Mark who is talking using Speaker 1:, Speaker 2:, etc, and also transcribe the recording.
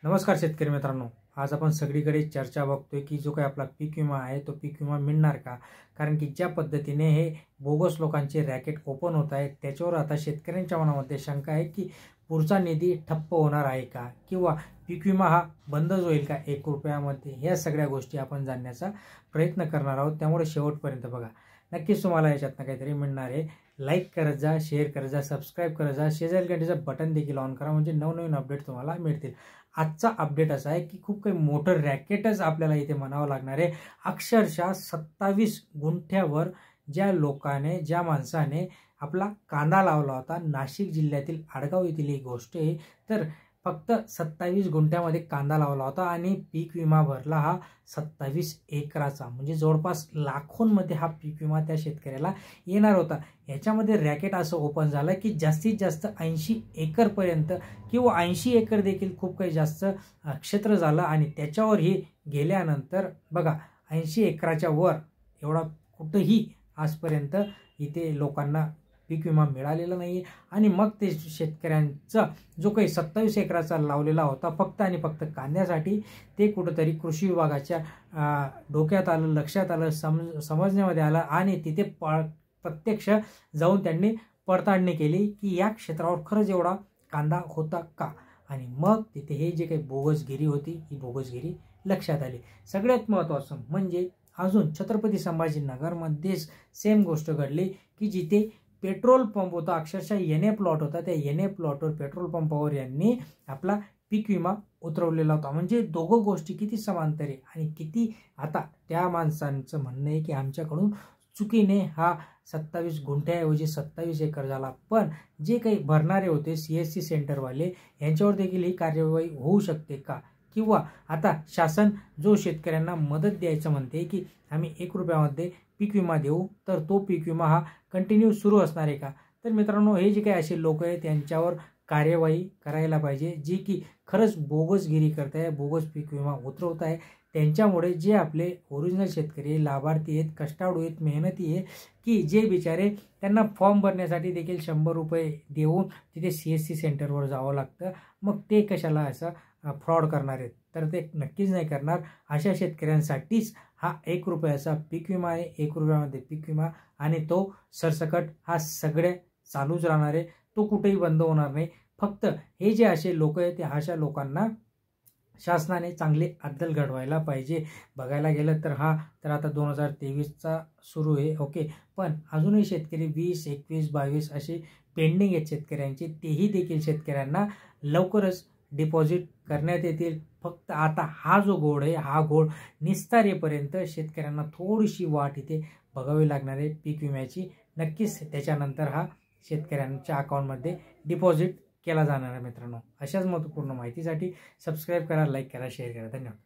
Speaker 1: नमस्कार शेतकरी मित्रांनो, आज आपण सगळीकडे चर्चा बघतोय की जो काही आपला पीक विमा आहे तो पीक विमा मिळणार का? कारण की ज्या पद्धतीने हे बोगस लोकांचे रॅकेट ओपन होत आहेत त्याच्यावर आता शेतकऱ्यांच्या मनामध्ये शंका आहे की पुढचा निधी ठप्प होणार आहे का, किंवा पीक विमा हा बंदच होईल का 1 रुपयामध्ये? ह्या सगळ्या गोष्टी आपण जाणण्याचा प्रयत्न करणार आहोत, त्यामुळे शेवटपर्यंत बघा. नक्कीच तुम्हाला याच्यातनं काहीतरी मिळणार आहे. लाईक करत जा, शेअर करत जा, सबस्क्राईब करत जा, शेजारी घंटीचं बटन देखील ऑन करा, म्हणजे नवनवीन अपडेट तुम्हाला मिळतील. आजचा अपडेट असा आहे की खूप काही मोठं रॅकेटच आपल्याला इथे म्हणावं लागणार आहे. अक्षरशः 27 गुंठ्यावर ज्या माणसाने आपला कांदा लावला होता, नाशिक जिल्ह्यातील आडगाव येथील ही गोष्ट आहे. तर फक्त 27 गुंठ्यामध्ये कांदा लावला होता आणि पीक विमा भरला हा 27 एकराचा, म्हणजे जवळपास लाखोंमध्ये हा पीक विमा त्या शेतकऱ्याला येणार होता. याच्यामध्ये रॅकेट असं ओपन झालं की जास्तीत जास्त 80 एकरपर्यंत किंवा 80 एकर देखील खूप काही जास्त क्षेत्र झालं, आणि त्याच्यावर ही गेल्यानंतर बघा 80 एकराच्या वर एवढा कुठंही आजपर्यंत इथे लोकांना पीक विमा मिळालेला नाही. आणि मग ते शेतकऱ्यांचा जो काही 27 एकराचा लावलेला होता फक्त आणि फक्त कांद्यासाठी, ते कुठंतरी कृषी विभागाच्या डोक्यात आलं, लक्षात आलं, समजण्यामध्ये आलं, आणि तिथे प्रत्यक्ष जाऊन त्यांनी पडताळणी केली की या क्षेत्रावर खरंच एवढा कांदा होता का. आणि मग तिथे हे जे काही बोगसगिरी होती ही बोगसगिरी लक्षात आली. सगळ्यात महत्त्वाचं म्हणजे अजून छत्रपती संभाजीनगरमध्येच सेम गोष्ट घडली की जिथे पेट्रोल पंप होता, अक्षरशः एनए प्लॉट होता, त्या एनए प्लॉटवर पेट्रोल पंपावर यांनी आपला पीक विमा उतरवलेला होता. म्हणजे दोघं गोष्टी किती समांतर आहे, आणि किती आता त्या माणसांचं म्हणणं आहे की आमच्याकडून चुकीने हा 27 गुंठ्याऐवजी 27 एकर झाला. पण जे काही भरणारे होते CSC सेंटरवाले, यांच्यावर देखील ही कार्यवाही होऊ शकते का? किंवा आता शासन जो शेतकऱ्यांना मदत द्यायचं म्हणते की आम्ही 1 रुपयामध्ये पीक विमा देऊ, तर तो पीक विमा हा कंटिन्यू सुरू असणार आहे का? तर मित्रांनो, हे जे काही असे लोक आहेत त्यांच्यावर कार्यवाही करायला पाहिजे, जी की खरंच बोगसगिरी करताय, बोगस पीक विमा उतरवत आहे. त्यांच्यामुळे जे आपले ओरिजिनल शेतकरी लाभार्थी आहेत, कष्टाळू आहेत, मेहनती आहे, की जे बिचारे त्यांना फॉर्म भरण्यासाठी देखील 100 रुपये देऊन तिथे CSC सेंटरवर जावं लागतं, मग ते कशाला असं फ्रॉड करणार आहेत? तर ते नक्कीच नाही करणार. अशा शेतकऱ्यांसाठीच हा 1 रुपयाचा पीक विमा आहे. 1 रुपयामध्ये पीक विमा, आणि तो सरसकट हा सगळे चालूच राहणार आहे, तो कुठेही बंद होणार नाही. फक्त हे जे असे लोक आहेत, ते अशा लोकांना शासनाने चांगले अद्दल घडवायला पाहिजे. बघायला गेलं तर तर आता 2023चा सुरू आहे, ओके, पण अजूनही शेतकरी 20, 21, 22 असे पेंडिंग आहेत शेतकऱ्यांचे. तेही देखील शेतकऱ्यांना लवकरच डिपॉझिट करण्यात येतील. फक्त आता हा जो घोड आहे, हा घोड निस्तारेपर्यंत शेतकऱ्यांना थोडीशी वाट इथे बघावी लागणार आहे पीक विम्याची. नक्कीच त्याच्यानंतर हा शेतकऱ्यांच्या अकाउंटमध्ये डिपॉझिट केला जाणार आहे. मित्रांनो, अशाच महत्त्वपूर्ण माहितीसाठी सबस्क्राईब करा, लाईक करा, शेअर करा. धन्यवाद.